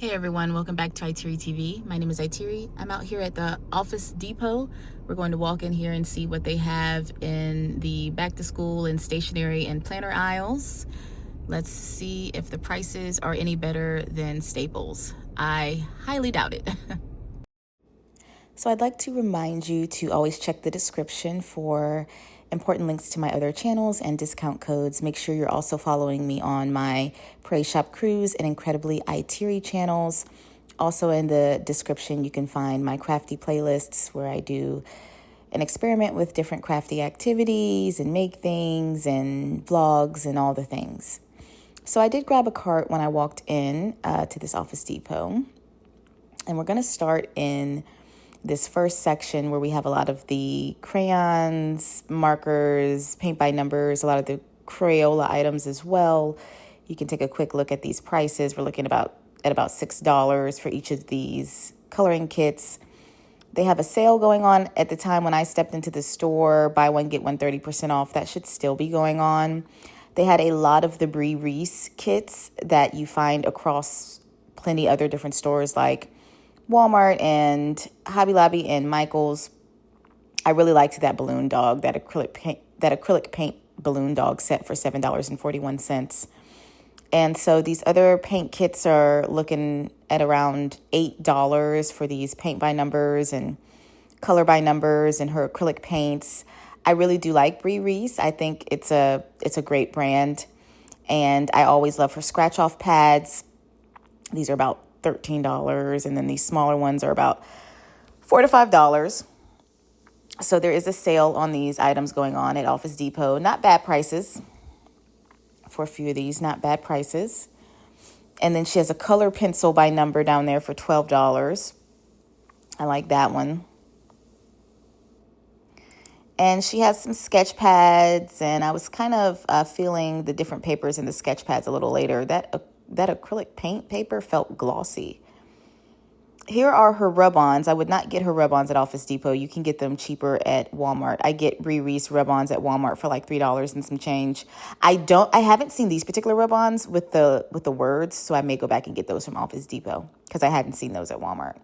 Hey everyone, welcome back to IteariTV. My name is Iteari. I'm out here at the Office Depot. We're going to walk in here and see what they have in the back to school and stationery and planner aisles. Let's see if the prices are any better than Staples. I highly doubt it. So I'd like to remind you to always check the description for important links to my other channels and discount codes. Make sure you're also following me on my Pray Shop Cruise and Incredibly Iteari channels. Also in the description, you can find my Crafty playlists where I do an experiment with different crafty activities and make things and vlogs and all the things. So I did grab a cart when I walked in to this Office Depot. And we're going to start in this first section where we have a lot of the crayons, markers, paint by numbers, a lot of the Crayola items as well. You can take a quick look at these prices. We're looking at about $6 for each of these coloring kits. They have a sale going on at the time when I stepped into the store. Buy one, get one 30% off. That should still be going on. They had a lot of the Brie Reese kits that you find across plenty other different stores like Walmart and Hobby Lobby and Michael's. I really liked that balloon dog, that acrylic paint balloon dog set for $7.41. And so these other paint kits are looking at around $8 for these paint by numbers and color by numbers and her acrylic paints. I really do like Brie Reese. I think it's a great brand. And I always love her scratch off pads. These are about $13, and then these smaller ones are about $4 to $5. So there is a sale on these items going on at Office Depot. Not bad prices for a few of these, not bad prices. And then she has a color pencil by number down there for $12. I like that one. And she has some sketch pads, and I was kind of feeling the different papers in the sketch pads a little later. That acrylic paint paper felt glossy. Here are her rub-ons. I would not get her rub-ons at Office Depot. You can get them cheaper at Walmart. I get Brie Reese rub-ons at Walmart for like $3 and some change. I haven't seen these particular rub-ons with the words, so I may go back and get those from Office Depot because I hadn't seen those at Walmart.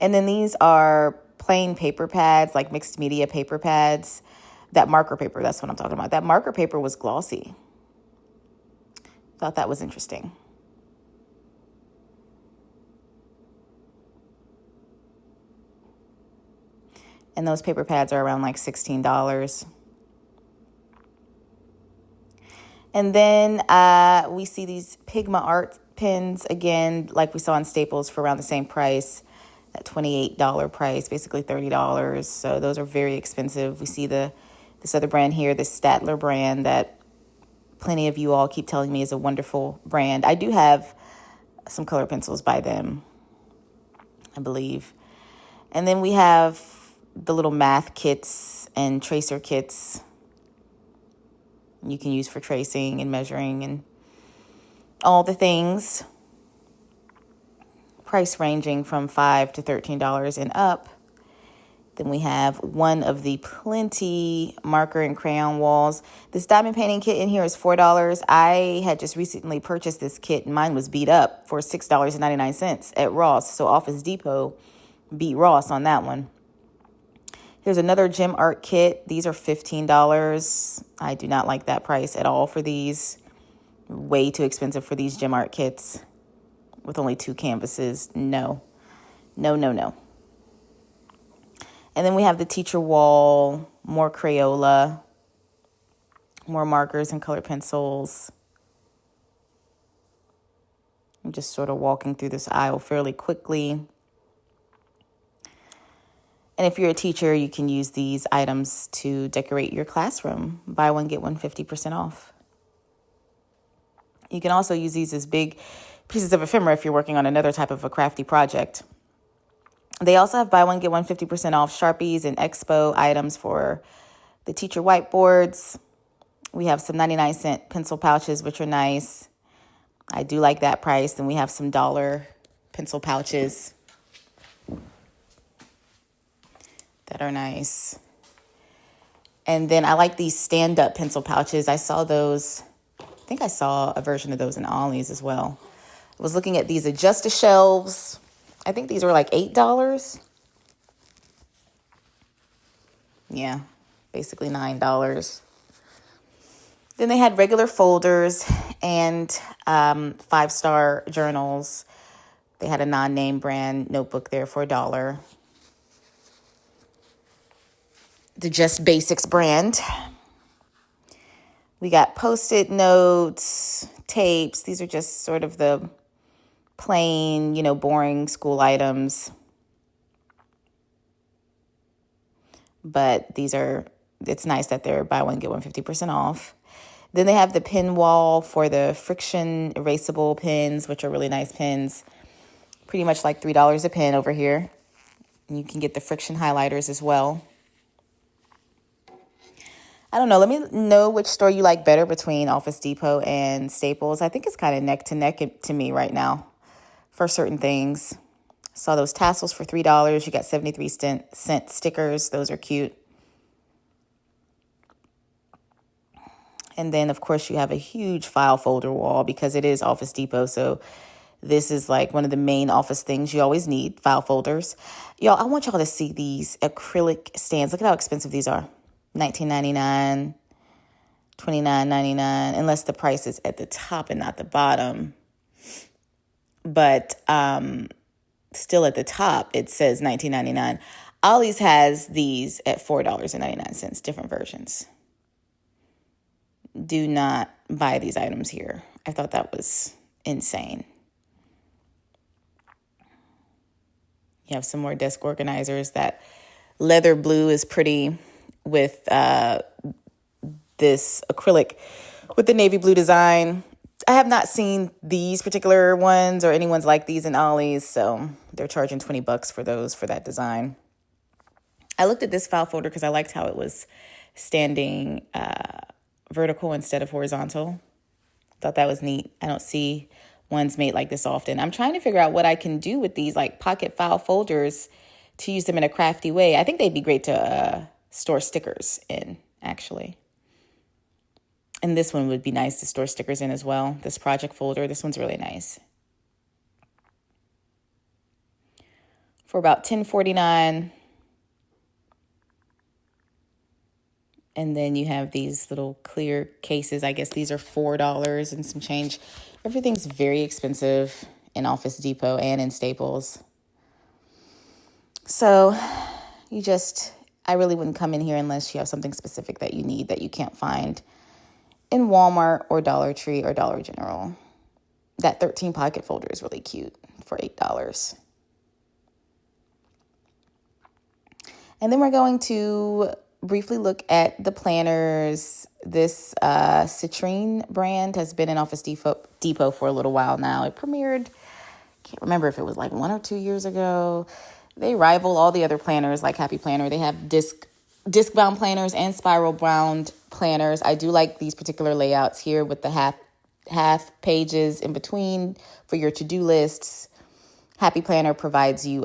And then these are plain paper pads, like mixed media paper pads. That marker paper, that's what I'm talking about. That marker paper was glossy. Thought that was interesting. And those paper pads are around like $16. And then we see these Pigma art pens, again, like we saw in Staples for around the same price, that $28 price, basically $30. So those are very expensive. We see this other brand here, this Statler brand that plenty of you all keep telling me is a wonderful brand. I do have some color pencils by them, I believe. And then we have the little math kits and tracer kits you can use for tracing and measuring and all the things. Price ranging from $5 to $13 and up. Then we have one of the plenty marker and crayon walls. This diamond painting kit in here is $4. I had just recently purchased this kit, and mine was beat up for $6.99 at Ross. So Office Depot beat Ross on that one. Here's another gem art kit. These are $15. I do not like that price at all for these. Way too expensive for these gem art kits with only 2 canvases. No. No, no, no. And then we have the teacher wall, more Crayola, more markers and color pencils. I'm just sort of walking through this aisle fairly quickly. And if you're a teacher, you can use these items to decorate your classroom. Buy one, get one 50% off. You can also use these as big pieces of ephemera if you're working on another type of a crafty project. They also have buy one, get one 50% off Sharpies and Expo items for the teacher whiteboards. We have some 99-cent pencil pouches, which are nice. I do like that price. And we have some dollar pencil pouches that are nice. And then I like these stand-up pencil pouches. I saw those, I think I saw a version of those in Ollies as well. was looking at these adjust-a-shelves. I think these were like $8. Yeah, basically $9. Then they had regular folders and 5-star journals. They had a non-name brand notebook there for $1. The Just Basics brand. We got Post-it notes, tapes. These are just sort of the plain, boring school items. But it's nice that they're buy one, get one 50% off. Then they have the pen wall for the friction erasable pens, which are really nice pens. Pretty much like $3 a pen over here. And you can get the friction highlighters as well. I don't know. Let me know which store you like better between Office Depot and Staples. I think it's kind of neck to neck to me right now for certain things. Saw those tassels for $3. You got 73-cent stickers. Those are cute. And then, of course, you have a huge file folder wall because it is Office Depot. So this is like one of the main office things you always need, file folders. Y'all, I want y'all to see these acrylic stands. Look at how expensive these are. $19.99, $29.99, unless the price is at the top and not the bottom. But still at the top, it says $19.99. Ollies has these at $4.99, different versions. Do not buy these items here. I thought that was insane. You have some more desk organizers. That leather blue is pretty with this acrylic with the navy blue design. I have not seen these particular ones or any ones like these in Ollies, so they're charging $20 for those for that design. I looked at this file folder because I liked how it was standing vertical instead of horizontal. Thought that was neat. I don't see ones made like this often. I'm trying to figure out what I can do with these like pocket file folders to use them in a crafty way. I think they'd be great to store stickers in, actually. And this one would be nice to store stickers in as well. This project folder, this one's really nice. For about $10.49. And then you have these little clear cases. I guess these are $4 and some change. Everything's very expensive in Office Depot and in Staples. So I really wouldn't come in here unless you have something specific that you need that you can't find in Walmart or Dollar Tree or Dollar General. That 13 pocket folder is really cute for $8. And then we're going to briefly look at the planners. This Citrine brand has been in Office Depot for a little while now. It premiered, can't remember if it was like 1 or 2 years ago. They rival all the other planners like Happy Planner. They have disc-bound planners and spiral-bound planners. I do like these particular layouts here with the half pages in between for your to-do lists. Happy Planner provides you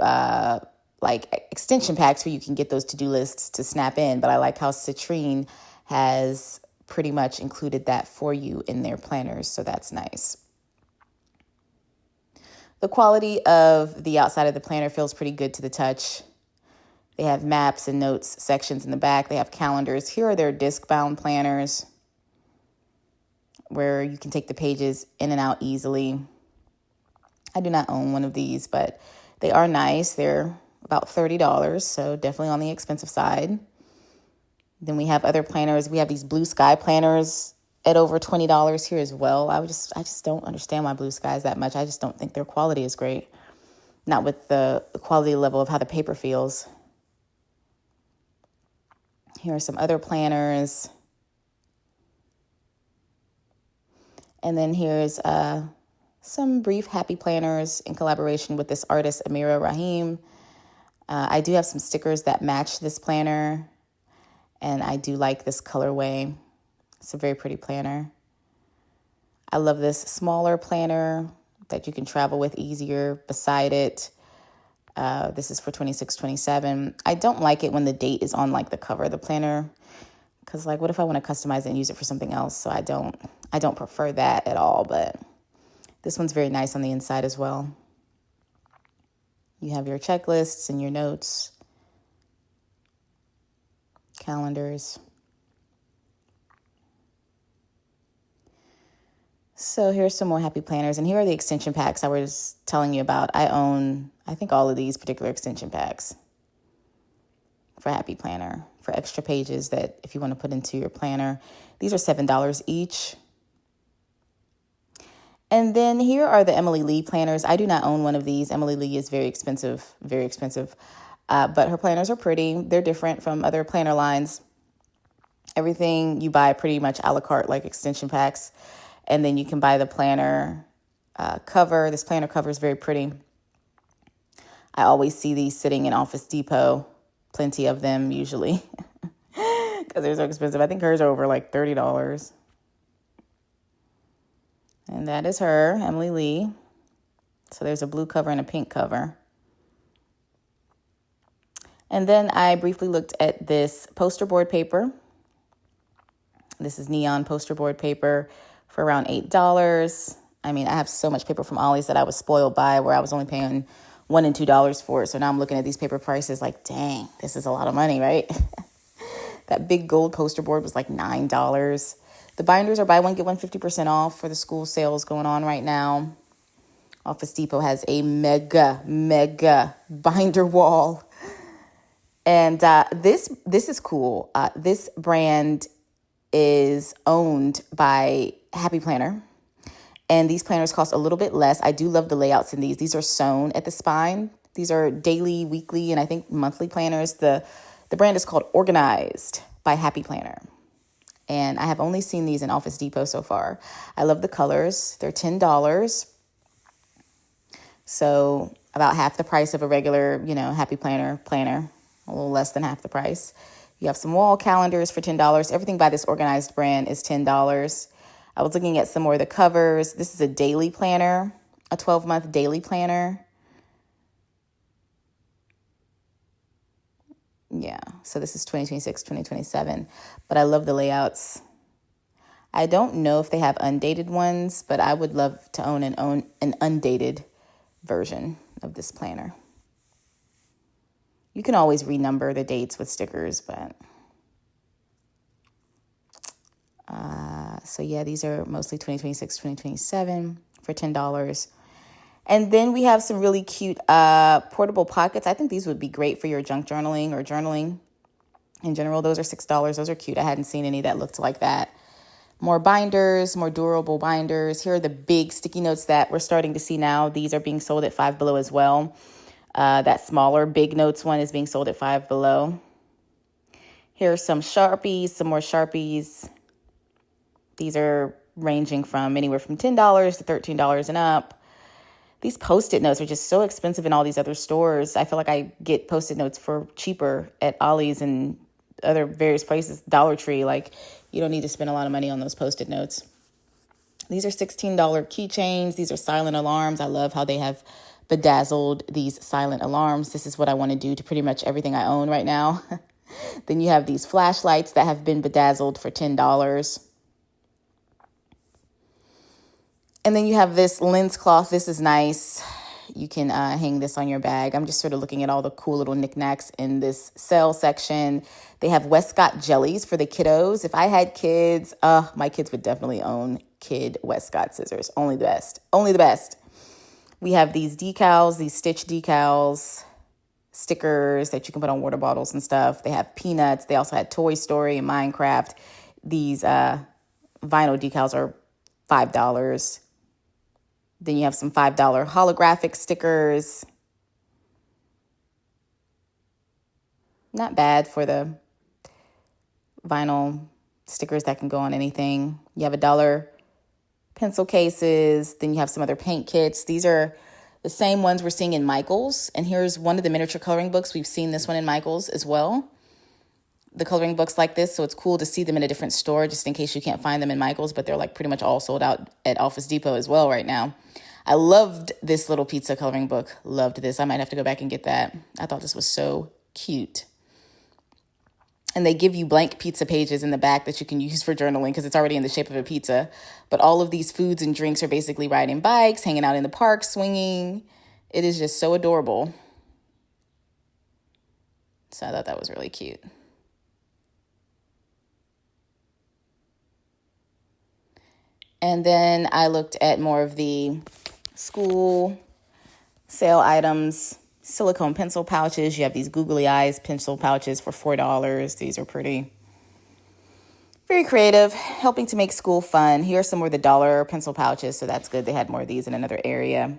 like extension packs where you can get those to-do lists to snap in. But I like how Citrine has pretty much included that for you in their planners. So that's nice. The quality of the outside of the planner feels pretty good to the touch. They have maps and notes sections in the back. They have calendars. Here are their disc-bound planners where you can take the pages in and out easily. I do not own one of these, but they are nice. They're about $30, so definitely on the expensive side. Then we have other planners. We have these Blue Sky planners at over $20 here as well. I just don't understand why Blue Sky is that much. I just don't think their quality is great. Not with the quality level of how the paper feels. Here are some other planners. And then here's some brief happy planners in collaboration with this artist, Amira Rahim. I do have some stickers that match this planner, and I do like this colorway. It's a very pretty planner. I love this smaller planner that you can travel with easier beside it. This is for $26.27. I don't like it when the date is on like the cover of the planner, because like what if I want to customize it and use it for something else? So I don't prefer that at all, but This one's very nice on the inside as well. You have your checklists and your notes, calendars. So here's some more happy planners. And here are the extension packs I was telling you about. I own, I think, all of these particular extension packs for Happy Planner, for extra pages that if you want to put into your planner. These are $7 each. And then here are the Emily Lee planners. I do not own one of these. Emily Lee is very expensive, very expensive. But her planners are pretty. They're different from other planner lines. Everything you buy pretty much a la carte, like extension packs. And then you can buy the planner cover. This planner cover is very pretty. I always see these sitting in Office Depot. Plenty of them usually because they're so expensive. I think hers are over like $30. And that is her, Emily Lee. So there's a blue cover and a pink cover. And then I briefly looked at this poster board paper. This is neon poster board paper for around $8. I mean, I have so much paper from Ollies that I was spoiled by, where I was only paying $1 and $2 for it. So now I'm looking at these paper prices like, dang, this is a lot of money, right? That big gold poster board was like $9. The binders are buy one, get one 50% off for the school sales going on right now. Office Depot has a mega binder wall. And this is cool. This brand is owned by Happy Planner. And these planners cost a little bit less. I do love the layouts in these. These are sewn at the spine. These are daily, weekly, and I think monthly planners. The brand is called Organized by Happy Planner. And I have only seen these in Office Depot so far. I love the colors. They're $10. So about half the price of a regular, Happy Planner, a little less than half the price. You have some wall calendars for $10. Everything by this Organized brand is $10. I was looking at some more of the covers. This is a daily planner, a 12-month daily planner. Yeah, so this is 2026, 2027. But I love the layouts. I don't know if they have undated ones, but I would love to own an undated version of this planner. You can always renumber the dates with stickers, but... So yeah, these are mostly 2026, 2027 for $10. And then we have some really cute portable pockets. I think these would be great for your junk journaling or journaling in general. Those are $6. Those are cute. I hadn't seen any that looked like that. More binders, more durable binders. Here are the big sticky notes that we're starting to see now. These are being sold at Five Below as well. That smaller big notes one is being sold at Five Below. Here are some Sharpies, some more Sharpies. These are ranging from anywhere from $10 to $13 and up. These Post-it notes are just so expensive in all these other stores. I feel like I get Post-it notes for cheaper at Ollies and other various places, Dollar Tree. Like, you don't need to spend a lot of money on those Post-it notes. These are $16 keychains. These are silent alarms. I love how they have bedazzled these silent alarms. This is what I want to do to pretty much everything I own right now. Then you have these flashlights that have been bedazzled for $10. And then you have this lens cloth. This is nice. You can hang this on your bag. I'm just sort of looking at all the cool little knickknacks in this sale section. They have Westcott jellies for the kiddos. If I had kids, my kids would definitely own kid Westcott scissors. Only the best. Only the best. We have these decals, these Stitch decals, stickers that you can put on water bottles and stuff. They have Peanuts. They also had Toy Story and Minecraft. These vinyl decals are $5. Then you have some $5 holographic stickers. Not bad for the vinyl stickers that can go on anything. You have $1 pencil cases. Then you have some other paint kits. These are the same ones we're seeing in Michael's. And here's one of the miniature coloring books. We've seen this one in Michael's as well. The coloring books like this. So it's cool to see them in a different store just in case you can't find them in Michael's. But they're like pretty much all sold out at Office Depot as well right now. I loved this little pizza coloring book. Loved this. I might have to go back and get that. I thought this was so cute. And they give you blank pizza pages in the back that you can use for journaling because it's already in the shape of a pizza. But all of these foods and drinks are basically riding bikes, hanging out in the park, swinging. It is just so adorable. So I thought that was really cute. And then I looked at more of the school sale items. Silicone pencil pouches. You have these googly eyes pencil pouches for $4. These are pretty, very creative, helping to make school fun. Here are some more of the dollar pencil pouches, so that's good. They had more of these in another area.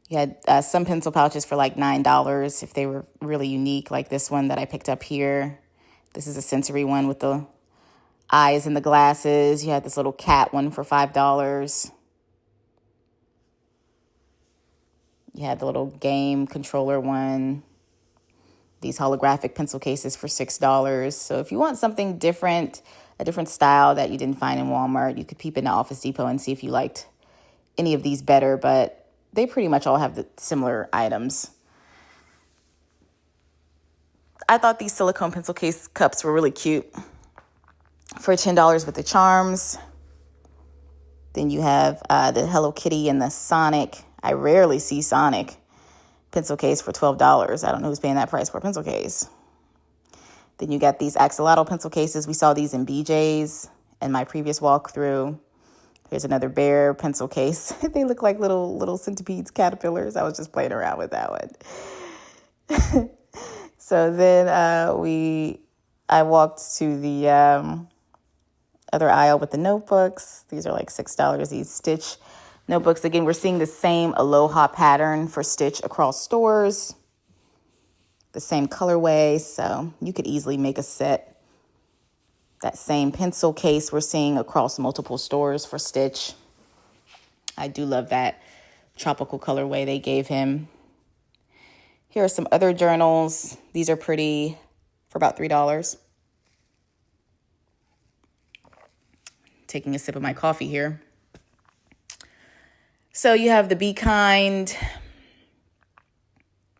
You had some pencil pouches for like $9 if they were really unique, like this one that I picked up here. This is a sensory one with the eyes and the glasses. You had this little cat one for $5. You had the little game controller one. These holographic pencil cases for $6. So if you want something different, a different style that you didn't find in Walmart, you could peep into Office Depot and see if you liked any of these better. But they pretty much all have the similar items. I thought these silicone pencil case cups were really cute for $10 with the charms. Then you have the Hello Kitty and the Sonic. I rarely see Sonic pencil case for $12. I don't know who's paying that price for a pencil case. Then you got these axolotl pencil cases. We saw these in BJ's in my previous walkthrough. Here's another bear pencil case. They look like little centipedes, caterpillars. I was just playing around with that one. So then I walked to the other aisle with the notebooks. These are like $6. These Stitch notebooks. Again, we're seeing the same Aloha pattern for Stitch across stores. The same colorway, so you could easily make a set. That same pencil case we're seeing across multiple stores for Stitch. I do love that tropical colorway they gave him. Here are some other journals. These are pretty for about $3. Taking a sip of my coffee here. So you have the Be Kind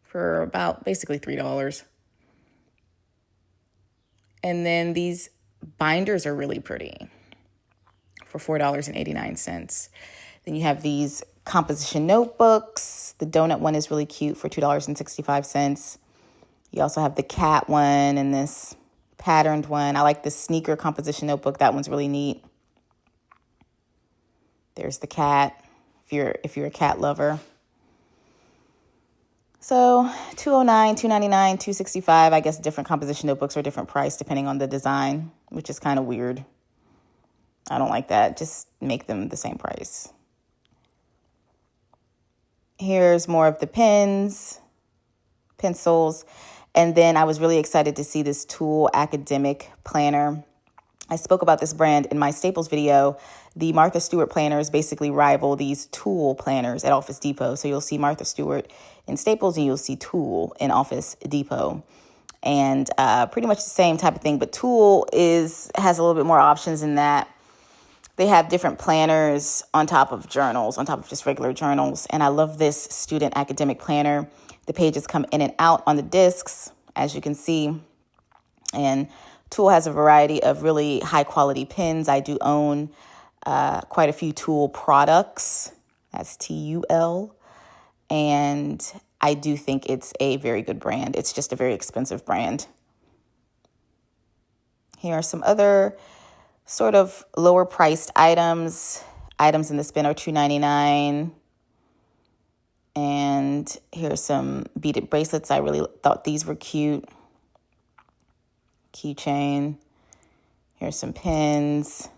for about basically $3. And then these binders are really pretty for $4.89. Then you have these composition notebooks. The donut one is really cute for $2.65. You also have the cat one and this patterned one. I like the sneaker composition notebook. That one's really neat. There's the cat if you're a cat lover. So $2.09, $2.99, $2.65. I guess different composition notebooks are different price depending on the design, which is kind of weird. I don't like that. Just make them the same price. Here's more of the pens, pencils. And then I was really excited to see this Tool academic planner. I spoke about this brand in my Staples video. The Martha Stewart planners basically rival these Tool planners at Office Depot. So you'll see Martha Stewart in Staples and you'll see Tool in Office Depot. And pretty much the same type of thing. But Tool has a little bit more options in that they have different planners on top of journals, on top of just regular journals. And I love this student academic planner. The pages come in and out on the discs, as you can see. And Tool has a variety of really high quality pens. I do own quite a few Tool products. That's TUL. And I do think it's a very good brand. It's just a very expensive brand. Here are some other sort of lower priced items. Items in the bin are $2.99. And here's some beaded bracelets. I really thought these were cute. Keychain. Here's some pins.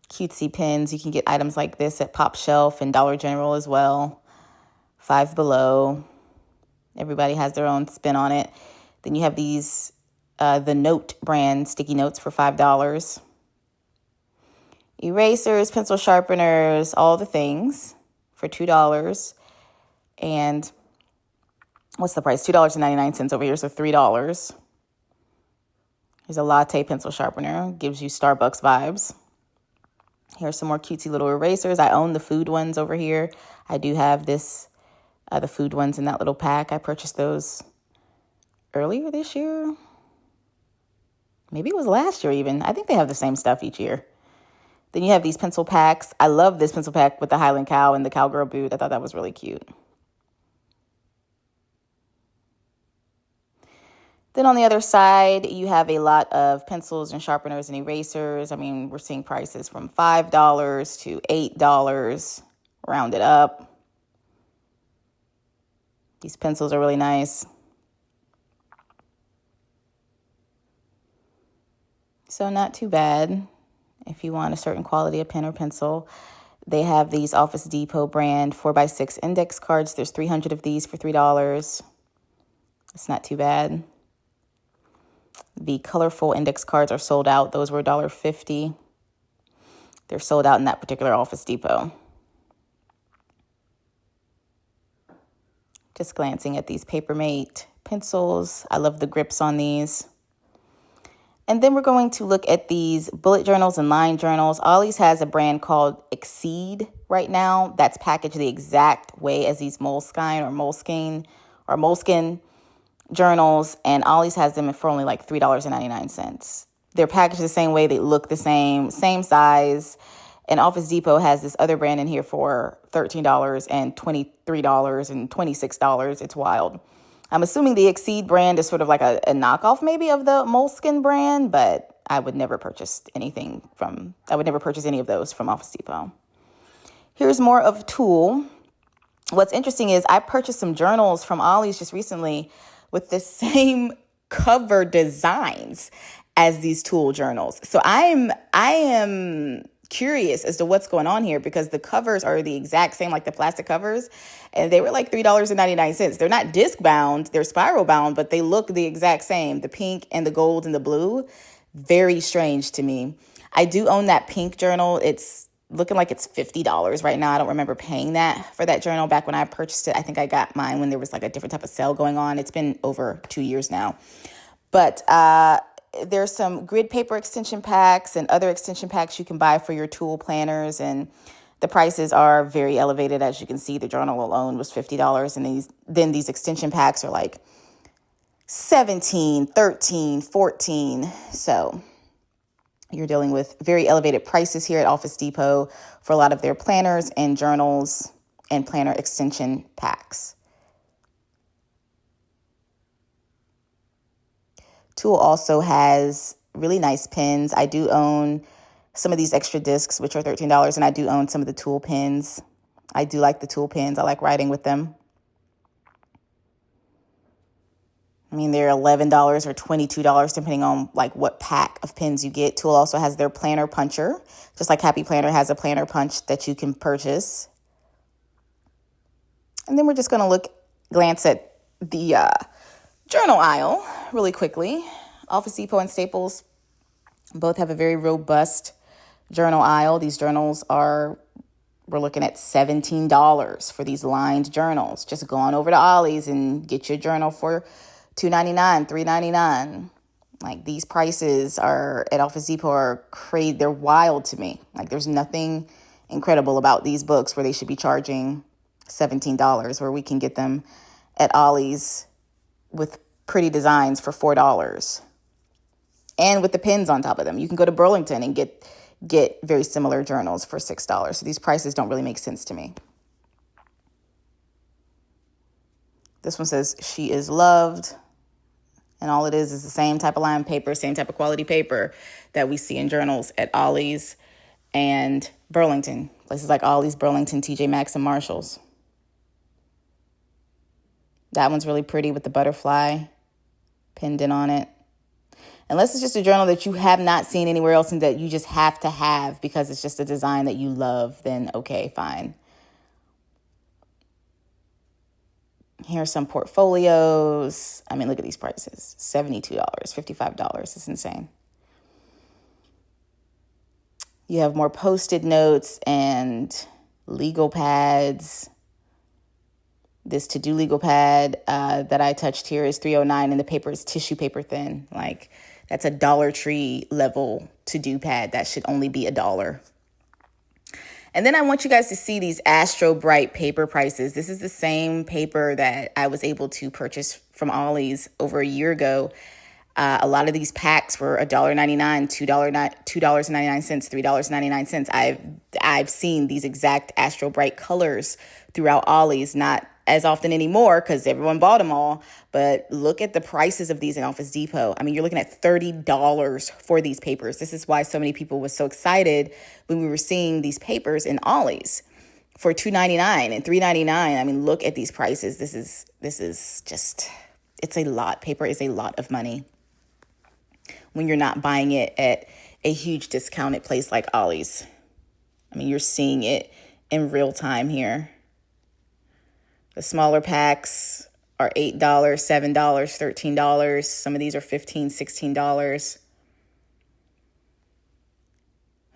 Cutesy pins. You can get items like this at Pop Shelf and Dollar General as well. Five Below. Everybody has their own spin on it. Then you have these, the Note brand sticky notes for $5. Erasers, pencil sharpeners, all the things for $2. And what's the price? $2.99 over here, so $3. Here's a latte pencil sharpener. Gives you Starbucks vibes. Here's some more cutesy little erasers. I own the food ones over here. I do have this, the food ones in that little pack. I purchased those earlier this year. Maybe it was last year even. I think they have the same stuff each year. Then you have these pencil packs. I love this pencil pack with the Highland Cow and the Cowgirl boot. I thought that was really cute. Then on the other side, you have a lot of pencils and sharpeners and erasers. I mean, we're seeing prices from $5 to $8, rounded up. These pencils are really nice. So not too bad if you want a certain quality of pen or pencil. They have these Office Depot brand 4x6 index cards. There's 300 of these for $3. It's not too bad. The colorful index cards are sold out. Those were $1.50. They're sold out in that particular Office Depot. Just glancing at these Papermate pencils. I love the grips on these. And then we're going to look at these bullet journals and line journals. Ollies has a brand called Exceed right now that's packaged the exact way as these Moleskine journals, and Ollies has them for only like $3.99. They're packaged the same way, they look the same size. And Office Depot has this other brand in here for $13 and $23 and $26. It's wild. I'm assuming the Exceed brand is sort of like a knockoff maybe of the Moleskine brand, but I would never purchase any of those from Office Depot. Here's more of Tool. What's interesting is I purchased some journals from Ollies just recently with the same cover designs as these Tool journals. So I am curious as to what's going on here, because the covers are the exact same, like the plastic covers, and they were like $3.99. They're not disc bound, they're spiral bound, but they look the exact same. The pink and the gold and the blue, very strange to me. I do own that pink journal. It's looking like it's $50 right now. I don't remember paying that for that journal back when I purchased it. I think I got mine when there was like a different type of sale going on. It's been over 2 years now. But there's some grid paper extension packs and other extension packs you can buy for your Tool planners, and the prices are very elevated. As you can see, the journal alone was $50, and then these extension packs are like $17, $13, $14. So you're dealing with very elevated prices here at Office Depot for a lot of their planners and journals and planner extension packs. Tool also has really nice pens. I do own some of these extra discs, which are $13, and I do own some of the Tool pens. I do like the Tool pens. I like writing with them. I mean, they're $11 or $22, depending on like what pack of pens you get. Tool also has their planner puncher, just like Happy Planner has a planner punch that you can purchase. And then we're just going to glance at the journal aisle really quickly. Office Depot and Staples both have a very robust journal aisle. These journals we're looking at $17 for these lined journals. Just go on over to Ollies and get your journal for $2.99, $3.99. Like, these prices are at Office Depot are crazy. They're wild to me. Like, there's nothing incredible about these books where they should be charging $17, where we can get them at Ollies with pretty designs for $4. And with the pins on top of them. You can go to Burlington and get very similar journals for $6. So these prices don't really make sense to me. This one says, "She is loved." And all it is the same type of lined paper, same type of quality paper that we see in journals at Ollies and Burlington. Places like Ollies, Burlington, TJ Maxx, and Marshalls. That one's really pretty with the butterfly pendant on it. Unless it's just a journal that you have not seen anywhere else and that you just have to have because it's just a design that you love, then okay, fine. Here are some portfolios. I mean, look at these prices. $72, $55. It's insane. You have more Post-it notes and legal pads. This to-do legal pad that I touched here is $3.09, and the paper is tissue paper thin. Like, that's a Dollar Tree level to-do pad. That should only be $1. And then I want you guys to see these Astro Bright paper prices. This is the same paper that I was able to purchase from Ollies over a year ago. A lot of these packs were $1.99, $2.99, $3.99. I've seen these exact Astro Bright colors throughout Ollies, not as often anymore because everyone bought them all. But look at the prices of these in Office Depot. I mean, you're looking at $30 for these papers. This is why so many people were so excited when we were seeing these papers in Ollies for $2.99 and $3.99. I mean, look at these prices. This is just, it's a lot. Paper is a lot of money when you're not buying it at a huge discounted place like Ollies. I mean, you're seeing it in real time here. The smaller packs are $8, $7, $13. Some of these are $15, $16.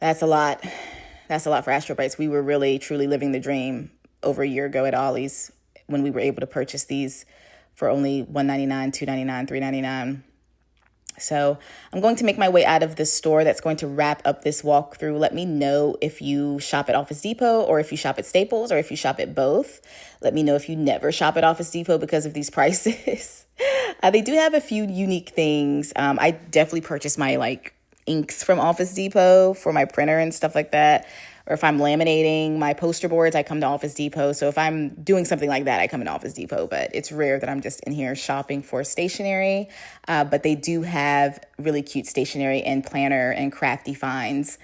That's a lot. That's a lot for Astro Brights. We were really, truly living the dream over a year ago at Ollies when we were able to purchase these for only $1.99, $2.99, $3.99. So I'm going to make my way out of the store. That's going to wrap up this walkthrough. Let me know if you shop at Office Depot or if you shop at Staples or if you shop at both. Let me know if you never shop at Office Depot because of these prices. They do have a few unique things. I definitely purchase my inks from Office Depot for my printer and stuff like that. Or if I'm laminating my poster boards, I come to Office Depot. So if I'm doing something like that, I come to Office Depot. But it's rare that I'm just in here shopping for stationery. But they do have really cute stationery and planner and crafty finds.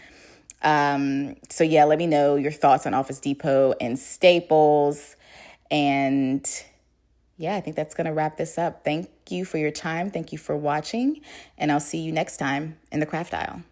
So yeah, let me know your thoughts on Office Depot and Staples. And yeah, I think that's going to wrap this up. Thank you for your time. Thank you for watching. And I'll see you next time in the craft aisle.